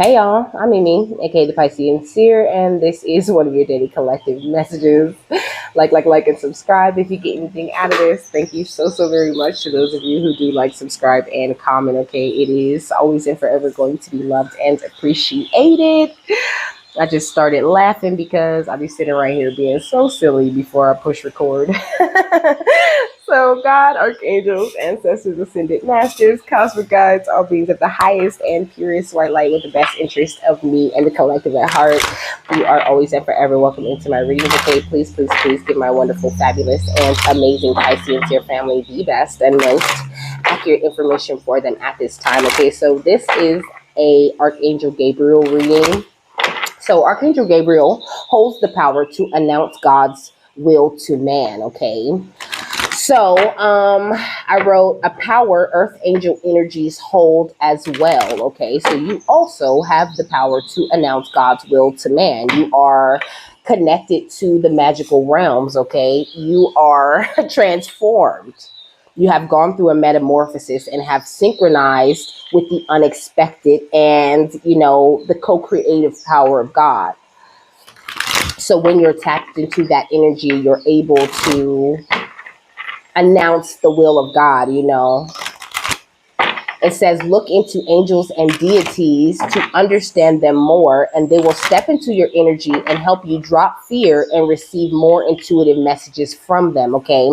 Hey y'all, I'm Mimi, aka the Piscean Seer, and this is one of your daily collective messages. Like, and subscribe if you get anything out of this. Thank you so very much to those of you who do like, subscribe, and comment. Okay, it is always and forever going to be loved and appreciated. I just started laughing because I be sitting right here being so silly before I push record. So, God, archangels, ancestors, ascended masters, cosmic guides, all beings of the highest and purest white light with the best interest of me and the collective at heart. You are always and forever welcome into my readings. Okay, please give my wonderful, fabulous, and amazing Piscean Seer family the best and most accurate information for them at this time. Okay, so this is a Archangel Gabriel reading. So Archangel Gabriel holds the power to announce God's will to man. Okay. So I wrote a power earth angel energies hold as well. Okay. So you also have the power to announce God's will to man. You are connected to the magical realms. Okay. You are transformed. You have gone through a metamorphosis and have synchronized with the unexpected and, the co-creative power of God. So when you're tapped into that energy, you're able to announce the will of God. It says, look into angels and deities to understand them more, and they will step into your energy and help you drop fear and receive more intuitive messages from them. Okay.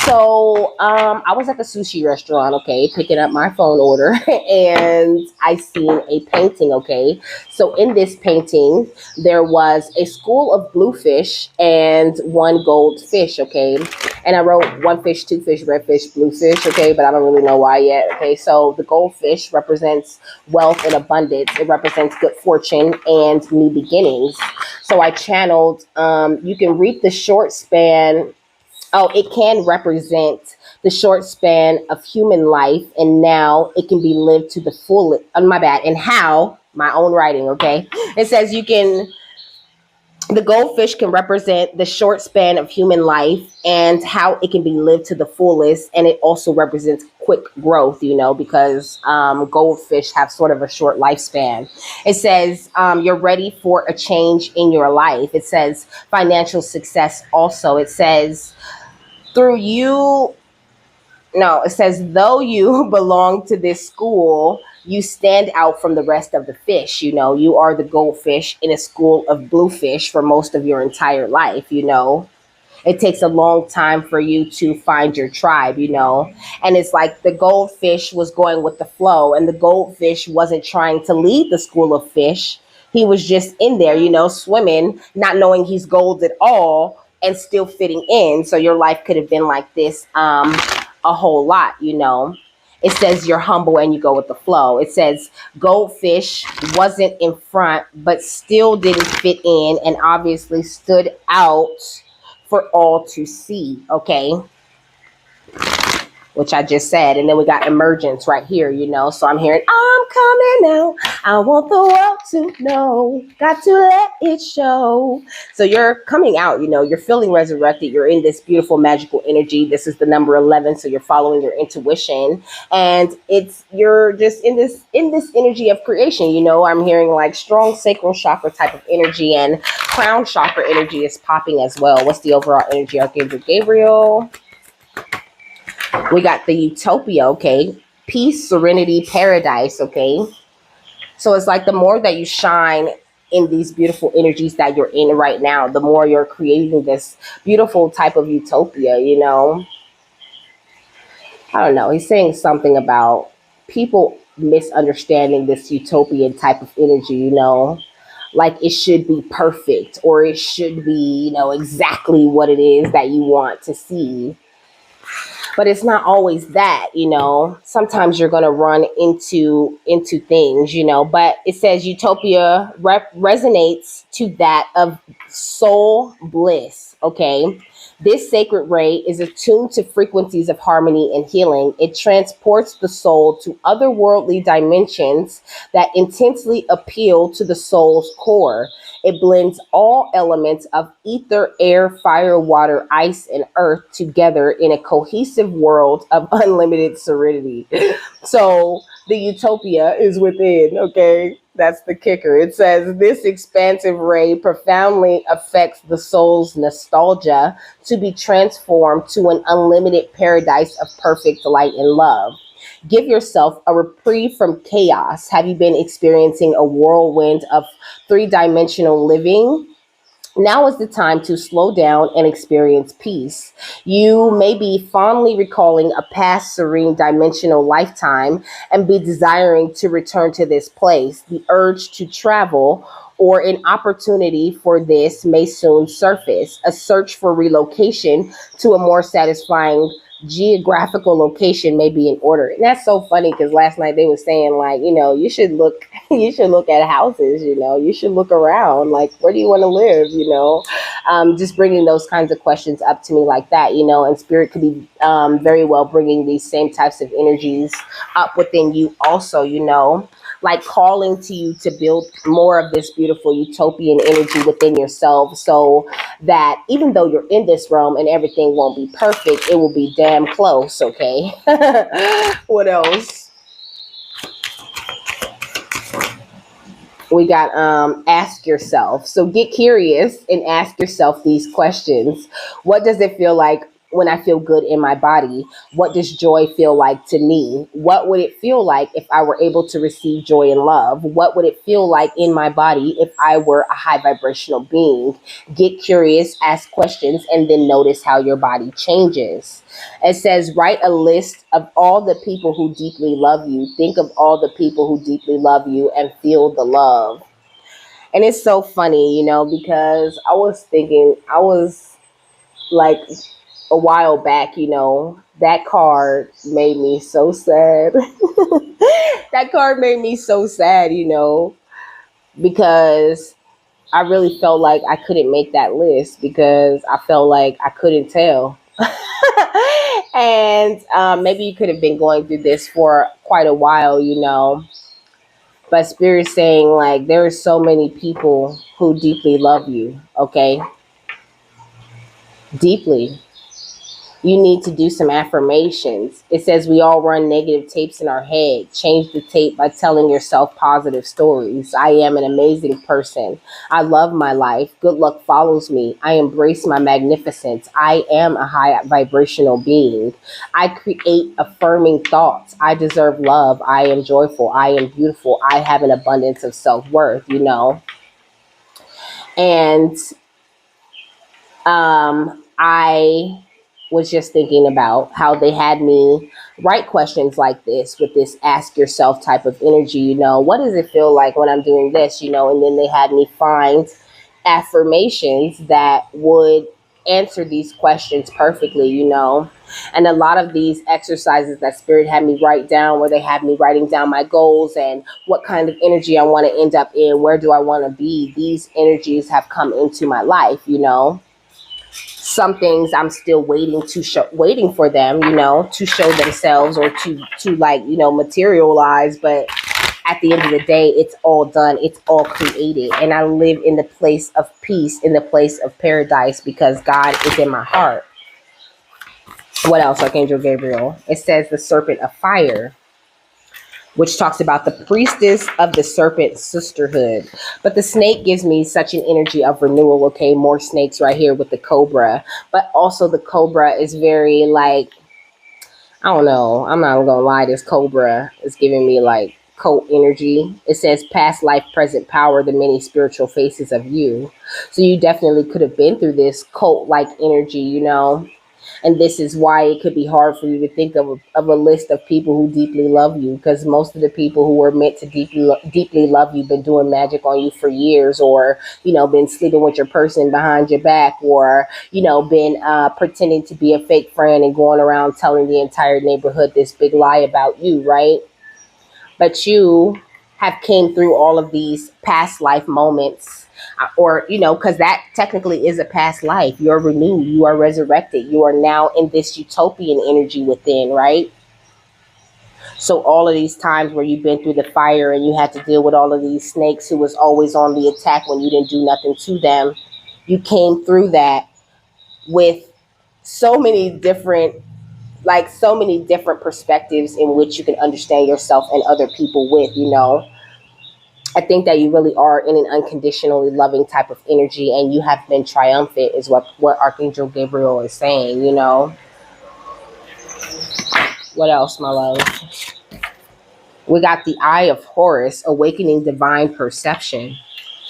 So I was at the sushi restaurant, okay, picking up my phone order, and I seen a painting, okay. So in this painting, there was a school of bluefish and one goldfish, okay. And I wrote one fish, two fish, red fish, blue fish, okay, but I don't really know why yet, okay. So the goldfish represents wealth and abundance. It represents good fortune and new beginnings. So I channeled, you can reap the short span. Oh, it can represent the short span of human life, and now it can be lived to the full. My bad. And how my own writing. Okay, it says the goldfish can represent the short span of human life and how it can be lived to the fullest, and it also represents quick growth. Because goldfish have sort of a short lifespan. It says you're ready for a change in your life. It says financial success. Also, it says through you, no, it says though you belong to this school, you stand out from the rest of the fish. You are the goldfish in a school of bluefish for most of your entire life. It takes a long time for you to find your tribe. And it's like the goldfish was going with the flow, and the goldfish wasn't trying to lead the school of fish. He was just in there, swimming, not knowing he's gold at all, and still fitting in. So your life could have been like this a whole lot. It says you're humble and you go with the flow. It says goldfish wasn't in front, but still didn't fit in, and obviously stood out for all to see. Okay, which I just said. And then we got emergence right here, So I'm hearing, I'm coming out. I want the world to know. Got to let it show. So you're coming out, you're feeling resurrected. You're in this beautiful magical energy. This is the number 11. So you're following your intuition, and you're just in this energy of creation. I'm hearing like strong sacral chakra type of energy, and crown chakra energy is popping as well. What's the overall energy? Archangel Gabriel. We got the utopia, okay? Peace, serenity, paradise, okay? So it's like the more that you shine in these beautiful energies that you're in right now, the more you're creating this beautiful type of utopia, I don't know. He's saying something about people misunderstanding this utopian type of energy, like it should be perfect, or it should be, exactly what it is that you want to see. But it's not always that. Sometimes you're going to run into things, but it says utopia resonates to that of soul bliss. Okay. This sacred ray is attuned to frequencies of harmony and healing. It transports the soul to otherworldly dimensions that intensely appeal to the soul's core. It blends all elements of ether, air, fire, water, ice, and earth together in a cohesive world of unlimited serenity. So the utopia is within, okay? That's the kicker. It says this expansive ray profoundly affects the soul's nostalgia to be transformed to an unlimited paradise of perfect light and love. Give yourself a reprieve from chaos. Have you been experiencing a whirlwind of three-dimensional living? Now is the time to slow down and experience peace. You may be fondly recalling a past serene dimensional lifetime and be desiring to return to this place. The urge to travel or an opportunity for this may soon surface. A search for relocation to a more satisfying geographical location may be in order. And that's so funny because last night they were saying like, you should look you should look at houses, you should look around, like where do you want to live, just bringing those kinds of questions up to me like that, and spirit could be very well bringing these same types of energies up within you also, like calling to you to build more of this beautiful utopian energy within yourself, so that even though you're in this realm and everything won't be perfect, it will be damn close, okay? What else? We got ask yourself. So get curious and ask yourself these questions. What does it feel like when I feel good in my body? What does joy feel like to me? What would it feel like if I were able to receive joy and love? What would it feel like in my body if I were a high vibrational being? Get curious, ask questions, and then notice how your body changes. It says, write a list of all the people who deeply love you. Think of all the people who deeply love you and feel the love. And it's so funny, because I was like, a while back, that card made me so sad. That card made me so sad, because I really felt like I couldn't make that list because I felt like I couldn't tell. And maybe you could have been going through this for quite a while, but Spirit's saying like there are so many people who deeply love you, okay? Deeply. You need to do some affirmations. It says we all run negative tapes in our head. Change the tape by telling yourself positive stories. I am an amazing person. I love my life. Good luck follows me. I embrace my magnificence. I am a high vibrational being. I create affirming thoughts. I deserve love. I am joyful. I am beautiful. I have an abundance of self-worth, And I was just thinking about how they had me write questions like this with this ask yourself type of energy, what does it feel like when I'm doing this, and then they had me find affirmations that would answer these questions perfectly, and a lot of these exercises that Spirit had me write down, where they had me writing down my goals and what kind of energy I want to end up in, where do I want to be, these energies have come into my life, Some things I'm still waiting for them, to show themselves or to materialize. But at the end of the day, it's all done. It's all created. And I live in the place of peace, in the place of paradise, because God is in my heart. What else, Archangel Gabriel? It says the serpent of fire, which talks about the priestess of the serpent sisterhood. But the snake gives me such an energy of renewal. Okay, more snakes right here with the cobra. But also the cobra is very like, I don't know, I'm not gonna lie, this cobra is giving me like cult energy. It says past life, present power, the many spiritual faces of you. So you definitely could have been through this cult-like energy, And this is why it could be hard for you to think of a list of people who deeply love you, because most of the people who were meant to deeply love you been doing magic on you for years, or, been sleeping with your person behind your back, or, been pretending to be a fake friend and going around telling the entire neighborhood this big lie about you, right? But you have came through all of these past life moments, or because that technically is a past life. You're renewed, you are resurrected, you are now in this utopian energy within, right? So all of these times where you've been through the fire and you had to deal with all of these snakes who was always on the attack when you didn't do nothing to them, you came through that with so many different perspectives in which you can understand yourself and other people with, I think that you really are in an unconditionally loving type of energy, and you have been triumphant, is what Archangel Gabriel is saying. What else, my love? We got the Eye of Horus, awakening divine perception.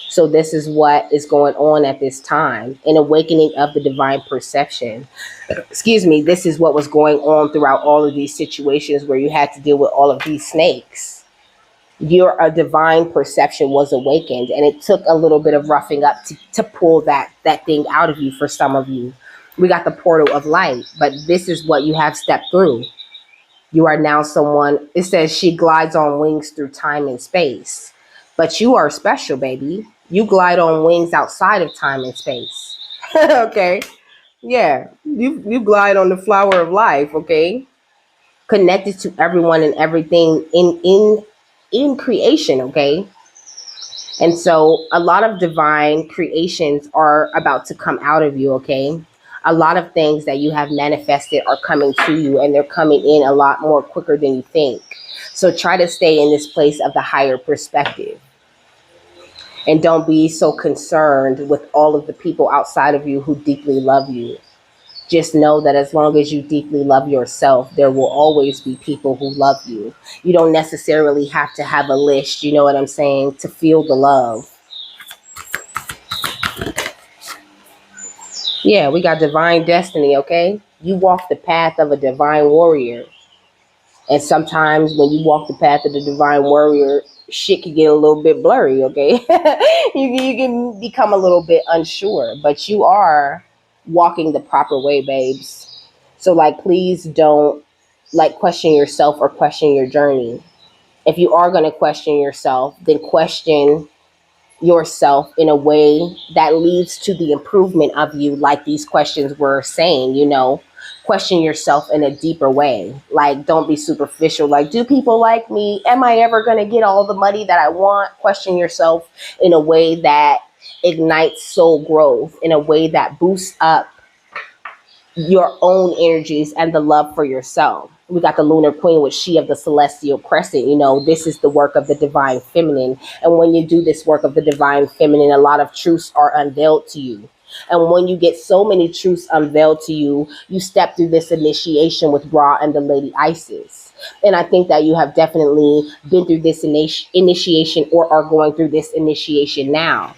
So this is what is going on at this time, an awakening of the divine perception. Excuse me, this is what was going on throughout all of these situations where you had to deal with all of these snakes. Your divine perception was awakened, and it took a little bit of roughing up to pull that thing out of you. For some of you, we got the portal of light, but this is what you have stepped through. You are now someone, it says she glides on wings through time and space. But you are special, baby. You glide on wings outside of time and space. Okay. Yeah. You glide on the flower of life, okay? Connected to everyone and everything in creation, okay? And so a lot of divine creations are about to come out of you, okay? A lot of things that you have manifested are coming to you, and they're coming in a lot more quicker than you think. So try to stay in this place of the higher perspective. And don't be so concerned with all of the people outside of you who deeply love you. Just know that as long as you deeply love yourself, there will always be people who love you. You don't necessarily have to have a list, you know what I'm saying, to feel the love. Yeah, we got divine destiny, okay? You walk the path of a divine warrior. And sometimes when you walk the path of the divine warrior, shit can get a little bit blurry, okay? You can become a little bit unsure, but you are walking the proper way, babes. So, like, please don't, like, question yourself or question your journey. If you are going to question yourself, then question yourself in a way that leads to the improvement of you, like these questions were saying, question yourself in a deeper way. Like, don't be superficial. Like, do people like me? Am I ever going to get all the money that I want? Question yourself in a way that ignites soul growth, in a way that boosts up your own energies and the love for yourself. We got the lunar queen with she of the celestial crescent. This is the work of the divine feminine. And when you do this work of the divine feminine, a lot of truths are unveiled to you. And when you get so many truths unveiled to you, you step through this initiation with Ra and the Lady Isis. And I think that you have definitely been through this initiation or are going through this initiation now,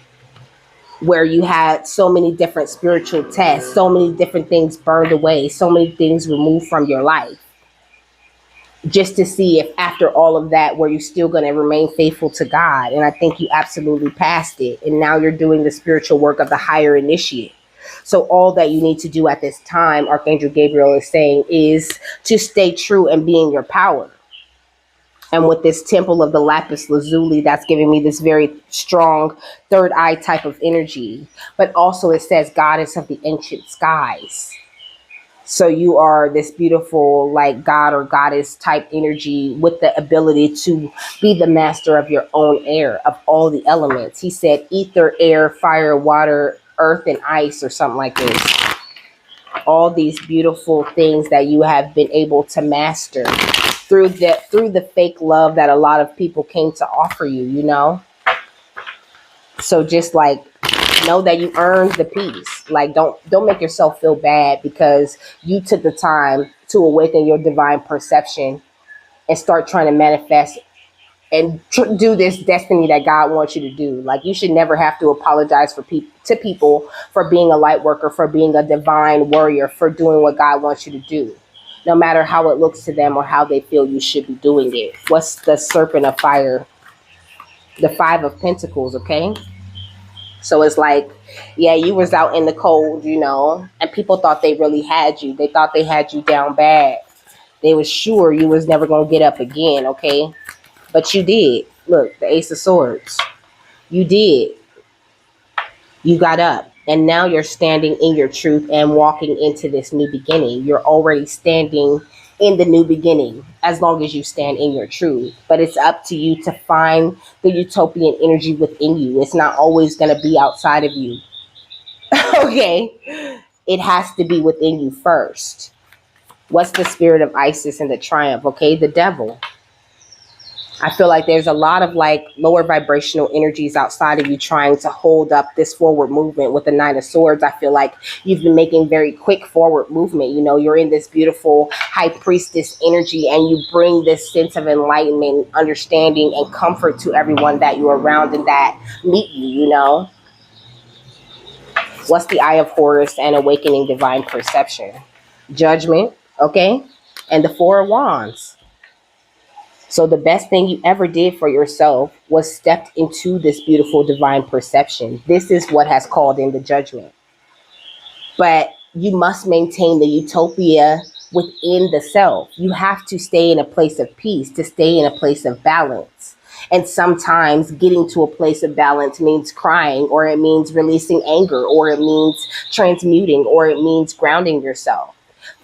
where you had so many different spiritual tests, so many different things burned away, so many things removed from your life, just to see if after all of that, were you still going to remain faithful to God. And I think you absolutely passed it. And now you're doing the spiritual work of the higher initiate. So all that you need to do at this time, Archangel Gabriel is saying, is to stay true and be in your power. And with this temple of the lapis lazuli, that's giving me this very strong third eye type of energy. But also it says goddess of the ancient skies. So you are this beautiful, like, god or goddess type energy with the ability to be the master of your own air, of all the elements. He said ether, air, fire, water, earth, and ice, or something like this. All these beautiful things that you have been able to master through the fake love that a lot of people came to offer you. So just, like, know that you earned the peace. Like, don't make yourself feel bad because you took the time to awaken your divine perception and start trying to manifest and do this destiny that God wants you to do. Like, you should never have to apologize to people for being a light worker, for being a divine warrior, for doing what God wants you to do, no matter how it looks to them or how they feel you should be doing it. What's the serpent of fire? The Five of Pentacles, okay? So it's like, yeah, you was out in the cold, and people thought they really had you. They thought they had you down bad. They was sure you was never going to get up again, okay? But you did. Look, the Ace of Swords. You did. You got up. And now you're standing in your truth and walking into this new beginning. You're already standing in the new beginning as long as you stand in your truth. But it's up to you to find the utopian energy within you. It's not always going to be outside of you. Okay? It has to be within you first. What's the spirit of Isis and the triumph? Okay? The devil. I feel like there's a lot of like lower vibrational energies outside of you trying to hold up this forward movement with the Nine of Swords. I feel like you've been making very quick forward movement. You know, you're in this beautiful high priestess energy and you bring this sense of enlightenment, understanding, and comfort to everyone that you're around and that meet you, you know. What's the Eye of Horus and awakening divine perception? Judgment, okay? And the Four of Wands. So the best thing you ever did for yourself was stepped into this beautiful divine perception. This is what has called in the judgment. But you must maintain the utopia within the self. You have to stay in a place of peace, to stay in a place of balance. And sometimes getting to a place of balance means crying, or it means releasing anger, or it means transmuting, or it means grounding yourself.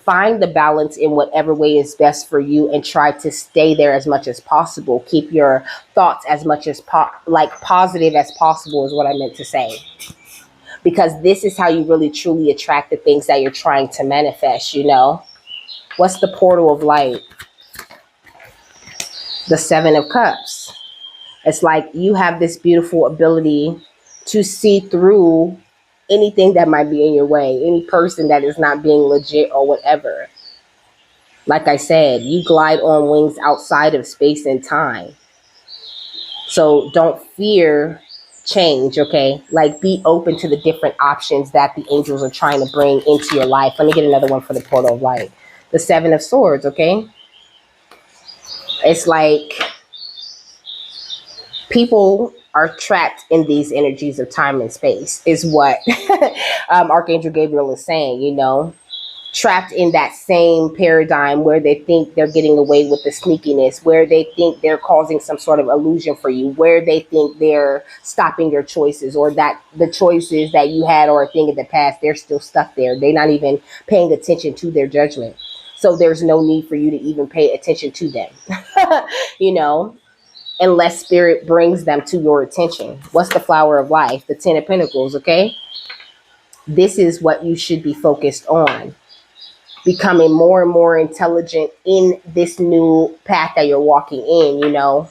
Find the balance in whatever way is best for you and try to stay there as much as possible. Keep your thoughts as much as positive as possible is what I meant to say. Because this is how you really truly attract the things that you're trying to manifest, you know. What's the portal of light? The Seven of Cups. It's like you have this beautiful ability to see through anything that might be in your way, any person that is not being legit or whatever. Like I said, you glide on wings outside of space and time. So don't fear change, okay? Like be open to the different options that the angels are trying to bring into your life. Let me get another one for the portal of light. The Seven of Swords, okay? It's like people are trapped in these energies of time and space is what Archangel Gabriel is saying, you know, trapped in that same paradigm where they think they're getting away with the sneakiness, where they think they're causing some sort of illusion for you, where they think they're stopping your choices, or that the choices that you had or a thing in the past, they're still stuck there. They're not even paying attention to their judgment. So there's no need for you to even pay attention to them, you know, unless spirit brings them to your attention. What's the flower of life? The Ten of Pentacles, okay? This is what you should be focused on. Becoming more and more intelligent in this new path that you're walking in, you know.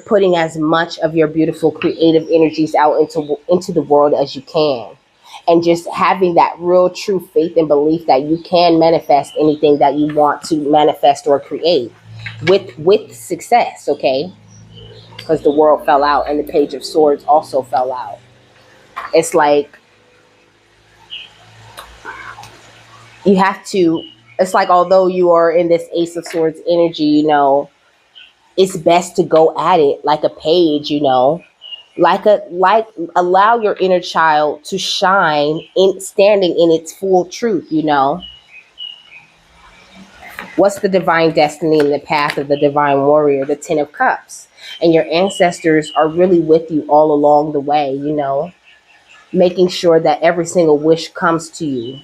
Putting as much of your beautiful creative energies out into the world as you can. And just having that real true faith and belief that you can manifest anything that you want to manifest or create with success, okay? Because the world fell out and the Page of Swords also fell out. It's like you have to, it's like although you are in this Ace of Swords energy, you know, it's best to go at it like a page, you know, like allow your inner child to shine in standing in its full truth, you know. What's the divine destiny in the path of the divine warrior? The Ten of Cups. And your ancestors are really with you all along the way, you know, making sure that every single wish comes to you.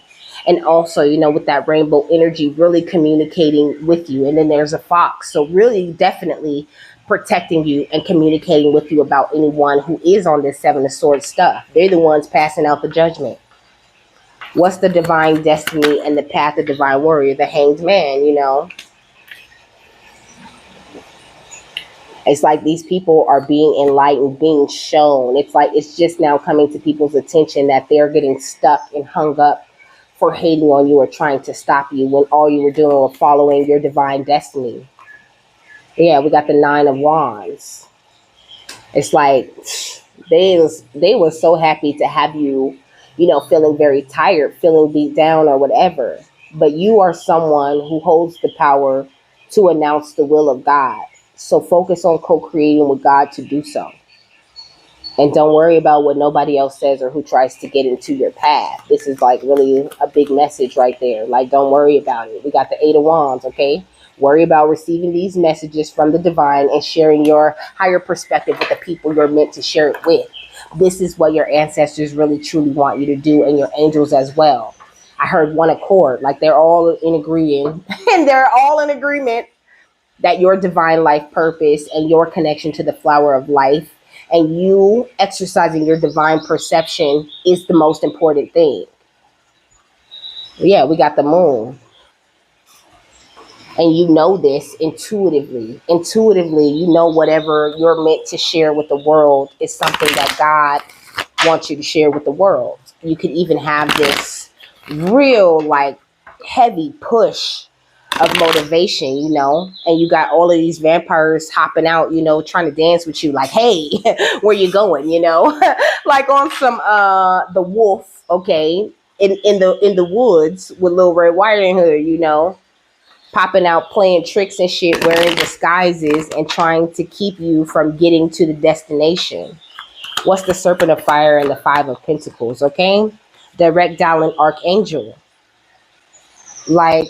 And also, you know, with that rainbow energy, really communicating with you. And then there's a fox. So really definitely protecting you and communicating with you about anyone who is on this Seven of Swords stuff. They're the ones passing out the judgment. What's the divine destiny and the path of divine warrior? The Hanged Man, you know. It's like these people are being enlightened, being shown. It's like it's just now coming to people's attention that they're getting stuck and hung up for hating on you or trying to stop you when all you were doing was following your divine destiny. Yeah, we got the Nine of Wands. It's like they were so happy to have you, you know, feeling very tired, feeling beat down or whatever. But you are someone who holds the power to announce the will of God. So focus on co-creating with God to do so. And don't worry about what nobody else says or who tries to get into your path. This is like really a big message right there. Like, don't worry about it. We got the Eight of Wands, okay? Worry about receiving these messages from the divine and sharing your higher perspective with the people you're meant to share it with. This is what your ancestors really truly want you to do, and your angels as well. I heard one accord, like they're all in agreeing and they're all in agreement that your divine life purpose and your connection to the flower of life and you exercising your divine perception is the most important thing. Yeah, we got the Moon. And you know this intuitively. Intuitively, you know whatever you're meant to share with the world is something that God wants you to share with the world. You could even have this real, like, heavy push of motivation, and you got all of these vampires hopping out, trying to dance with you, like, hey, where you going, like on some the wolf, okay, in the woods with Little Red Riding Hood, popping out, playing tricks and shit, wearing disguises and trying to keep you from getting to the destination. What's the Serpent of Fire and the Five of Pentacles, okay? Direct dialing Archangel. Like,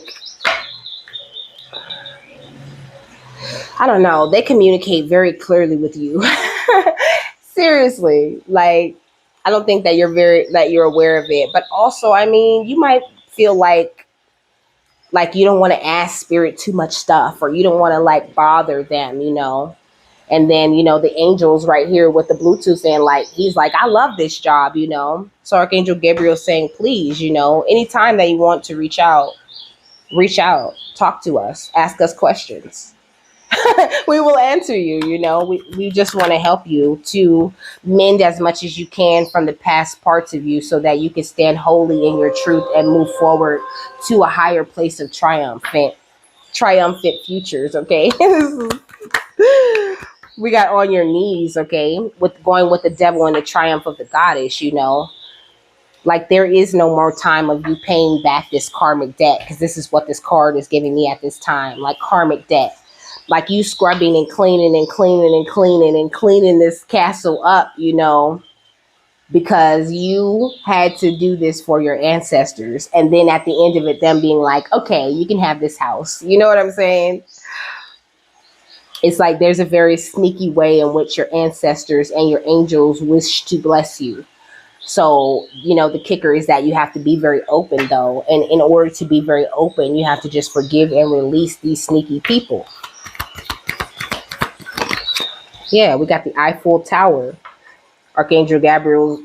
I don't know. They communicate very clearly with you. Seriously. Like, I don't think that you're aware of it. But also, I mean, you might feel like you don't want to ask spirit too much stuff, or you don't want to like bother them, And then, the angels right here with the Bluetooth in, like, he's like, I love this job, So Archangel Gabriel saying, please, anytime that you want to reach out, talk to us, ask us questions. We will answer you, we just want to help you to mend as much as you can from the past parts of you so that you can stand wholly in your truth and move forward to a higher place of triumphant futures, okay? We got on your knees, okay, with going with the devil and the triumph of the goddess, like there is no more time of you paying back this karmic debt, because this is what this card is giving me at this time, like karmic debt. Like you scrubbing and cleaning and cleaning and cleaning and cleaning this castle up, because you had to do this for your ancestors. And then at the end of it, them being like, okay, you can have this house. You know what I'm saying? It's like there's a very sneaky way in which your ancestors and your angels wish to bless you. So, the kicker is that you have to be very open, though. And in order to be very open, you have to just forgive and release these sneaky people. Yeah, we got the Eiffel Tower. Archangel Gabriel.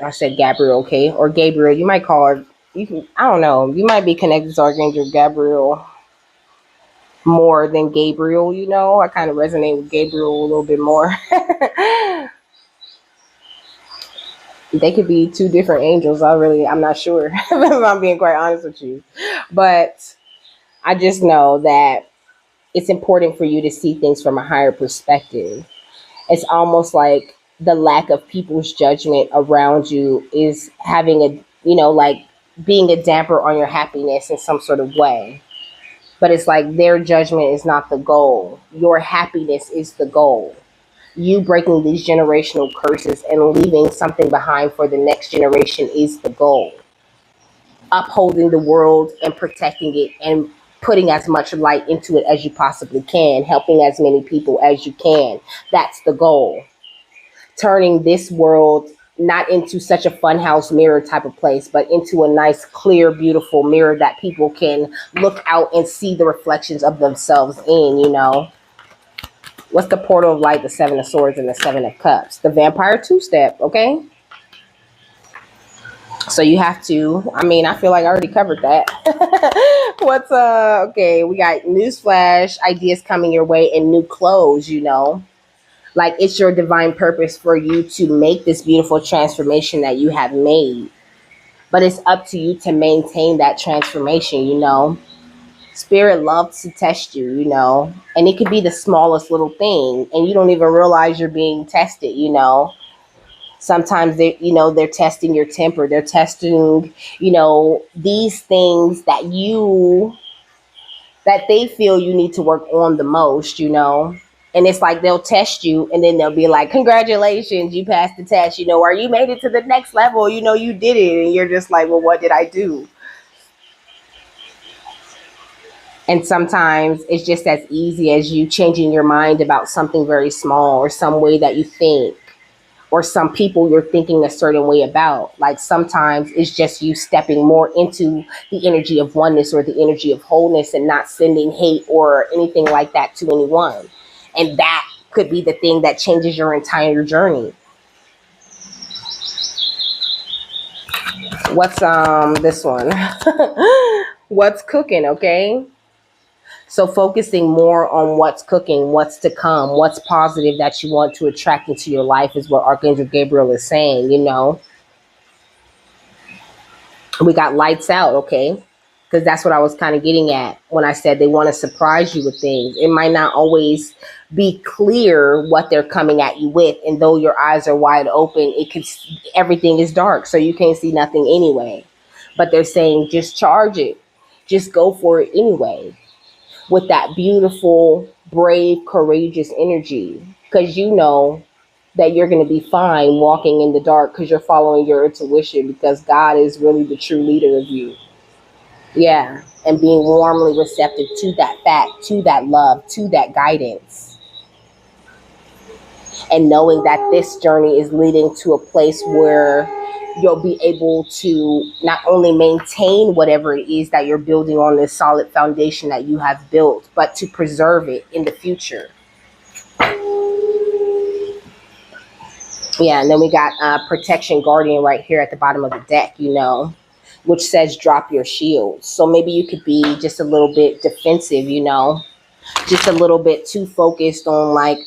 I said Gabriel, okay? Or Gabriel. You might call her. I don't know. You might be connected to Archangel Gabriel more than Gabriel, I kind of resonate with Gabriel a little bit more. They could be two different angels. I'm not sure if I'm being quite honest with you. But I just know that it's important for you to see things from a higher perspective. It's almost like the lack of people's judgment around you is having like being a damper on your happiness in some sort of way. But it's like their judgment is not the goal. Your happiness is the goal. You breaking these generational curses and leaving something behind for the next generation is the goal. Upholding the world and protecting it and putting as much light into it as you possibly can, helping as many people as you can. That's the goal. Turning this world not into such a funhouse mirror type of place, but into a nice, clear, beautiful mirror that people can look out and see the reflections of themselves in, What's the portal of light, the Seven of Swords, and the Seven of Cups? The vampire two-step, okay? So you have to, I feel like I already covered that. Okay, we got newsflash, ideas coming your way, and new clothes, Like it's your divine purpose for you to make this beautiful transformation that you have made. But it's up to you to maintain that transformation, Spirit loves to test you, And it could be the smallest little thing. And you don't even realize you're being tested, Sometimes they're testing your temper. They're testing, these things that they feel you need to work on the most, And it's like they'll test you and then they'll be like, congratulations, you passed the test, or you made it to the next level, you did it. And you're just like, well, what did I do? And sometimes it's just as easy as you changing your mind about something very small, or some way that you think, or some people you're thinking a certain way about. Like sometimes it's just you stepping more into the energy of oneness or the energy of wholeness and not sending hate or anything like that to anyone. And that could be the thing that changes your entire journey. What's this one? What's cooking, okay? So focusing more on what's cooking, what's to come, what's positive that you want to attract into your life is what Archangel Gabriel is saying, you know. We got lights out, okay? Because that's what I was kind of getting at when I said they want to surprise you with things. It might not always be clear what they're coming at you with, and though your eyes are wide open, it could everything is dark, so you can't see nothing anyway. But they're saying just charge it, just go for it anyway, with that beautiful, brave, courageous energy, because you know that you're going to be fine walking in the dark because you're following your intuition, because God is really the true leader of you. Yeah. And being warmly receptive to that fact, to that love, to that guidance. And knowing that this journey is leading to a place where you'll be able to not only maintain whatever it is that you're building on this solid foundation that you have built, but to preserve it in the future. Yeah, and then we got Protection Guardian right here at the bottom of the deck, you know, which says drop your shields. So maybe you could be just a little bit defensive, you know, just a little bit too focused on, like,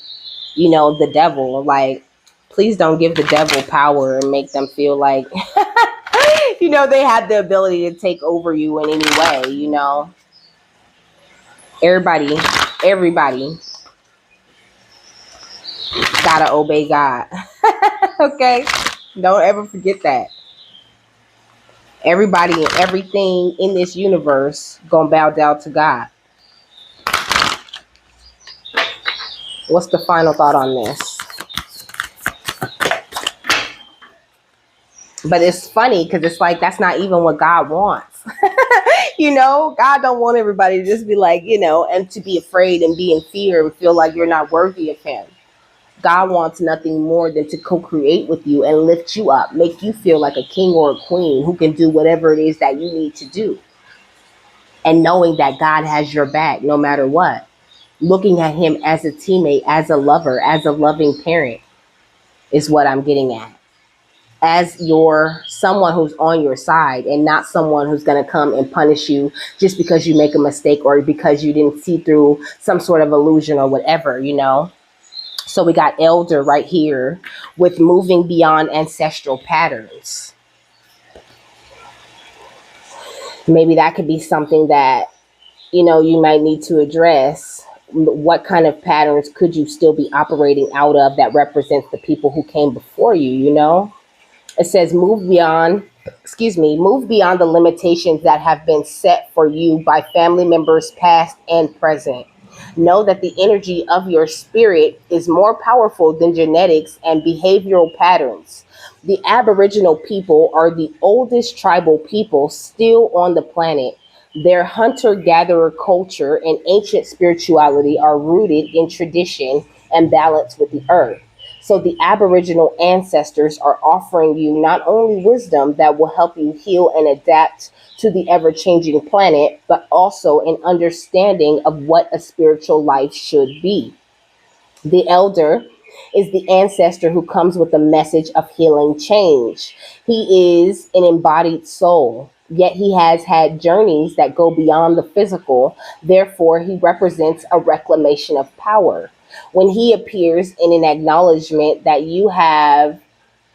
you know, the devil. Like, please don't give the devil power and make them feel like, you know, they have the ability to take over you in any way, you know. Everybody gotta obey God. Okay? Don't ever forget that. Everybody and everything in this universe gonna bow down to God. What's the final thought on this? But it's funny because it's like that's not even what God wants. You know, God don't want everybody to just be like, you know, and to be afraid and be in fear and feel like you're not worthy of him. God wants nothing more than to co-create with you and lift you up, make you feel like a king or a queen who can do whatever it is that you need to do. And knowing that God has your back no matter what. Looking at him as a teammate, as a lover, as a loving parent is what I'm getting at. As your someone who's on your side and not someone who's going to come and punish you just because you make a mistake or because you didn't see through some sort of illusion or whatever, you know. So we got elder right here with moving beyond ancestral patterns. Maybe that could be something that, you know, you might need to address. What kind of patterns could you still be operating out of that represents the people who came before you, you know? It says move beyond the limitations that have been set for you by family members past and present. Know that the energy of your spirit is more powerful than genetics and behavioral patterns. The Aboriginal people are the oldest tribal people still on the planet. Their hunter-gatherer culture and ancient spirituality are rooted in tradition and balance with the earth. So the Aboriginal ancestors are offering you not only wisdom that will help you heal and adapt to the ever-changing planet, but also an understanding of what a spiritual life should be. The elder is the ancestor who comes with a message of healing change. He is an embodied soul, yet he has had journeys that go beyond the physical. Therefore, he represents a reclamation of power. When he appears in an acknowledgement that you have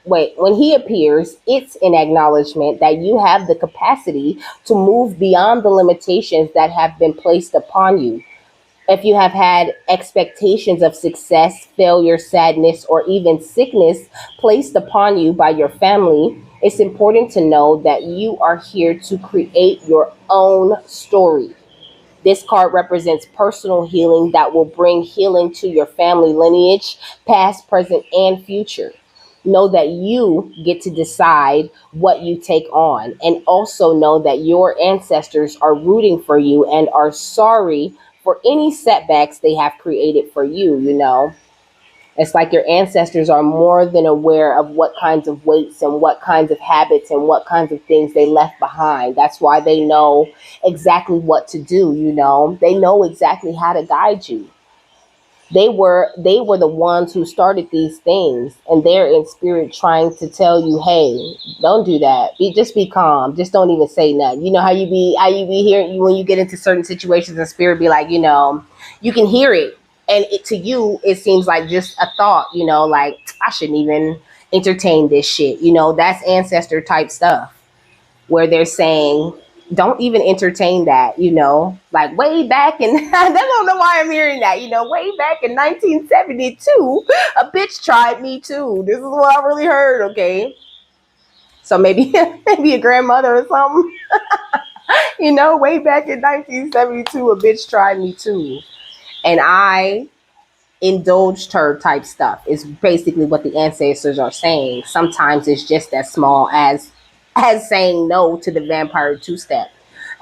when he appears, it's an acknowledgement that you have the capacity to move beyond the limitations that have been placed upon you. If you have had expectations of success, failure, sadness, or even sickness placed upon you by your family, it's important to know that you are here to create your own story. This card represents personal healing that will bring healing to your family lineage, past, present, and future. Know that you get to decide what you take on, and also know that your ancestors are rooting for you and are sorry for any setbacks they have created for you, you know. It's like your ancestors are more than aware of what kinds of weights and what kinds of habits and what kinds of things they left behind. That's why they know exactly what to do, you know. They know exactly how to guide you. They were the ones who started these things, and they're in spirit trying to tell you, hey, don't do that. Just be calm. Just don't even say nothing. You know how you be hearing when you get into certain situations, and spirit be like, you can hear it, and to you it seems like just a thought. Like, I shouldn't even entertain this shit. That's ancestor type stuff where they're saying, don't even entertain that, like way back in, I don't know why I'm hearing that, way back in 1972, a bitch tried me too. This is what I really heard, okay? So maybe, maybe a grandmother or something, way back in 1972, a bitch tried me too. And I indulged her type stuff is basically what the ancestors are saying. Sometimes it's just as small as saying no to the vampire two-step,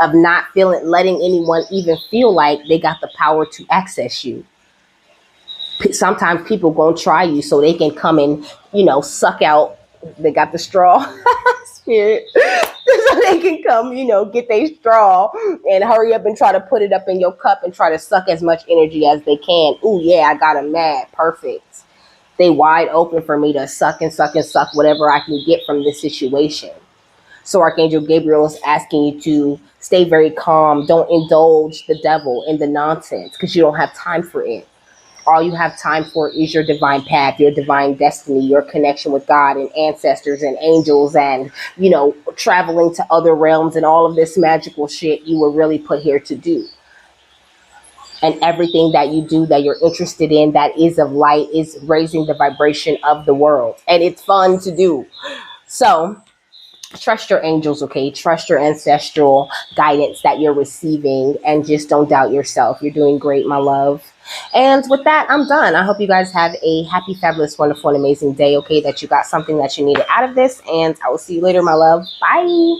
of not letting anyone even feel like they got the power to access you. Sometimes people gonna try you so they can come and suck out. They got the straw spirit, so they can come, get their straw and hurry up and try to put it up in your cup and try to suck as much energy as they can. Ooh, yeah, I got them mad. Perfect. They wide open for me to suck and suck and suck whatever I can get from this situation. So Archangel Gabriel is asking you to stay very calm. Don't indulge the devil in the nonsense, because you don't have time for it. All you have time for is your divine path, your divine destiny, your connection with God and ancestors and angels, and traveling to other realms and all of this magical shit you were really put here to do. And everything that you do that you're interested in that is of light is raising the vibration of the world, and it's fun to do. So trust your angels, okay? Trust your ancestral guidance that you're receiving, and just don't doubt yourself. You're doing great, my love. And with that, I'm done. I hope you guys have a happy, fabulous, wonderful, and amazing day, okay? That you got something that you needed out of this, and I will see you later, my love. Bye.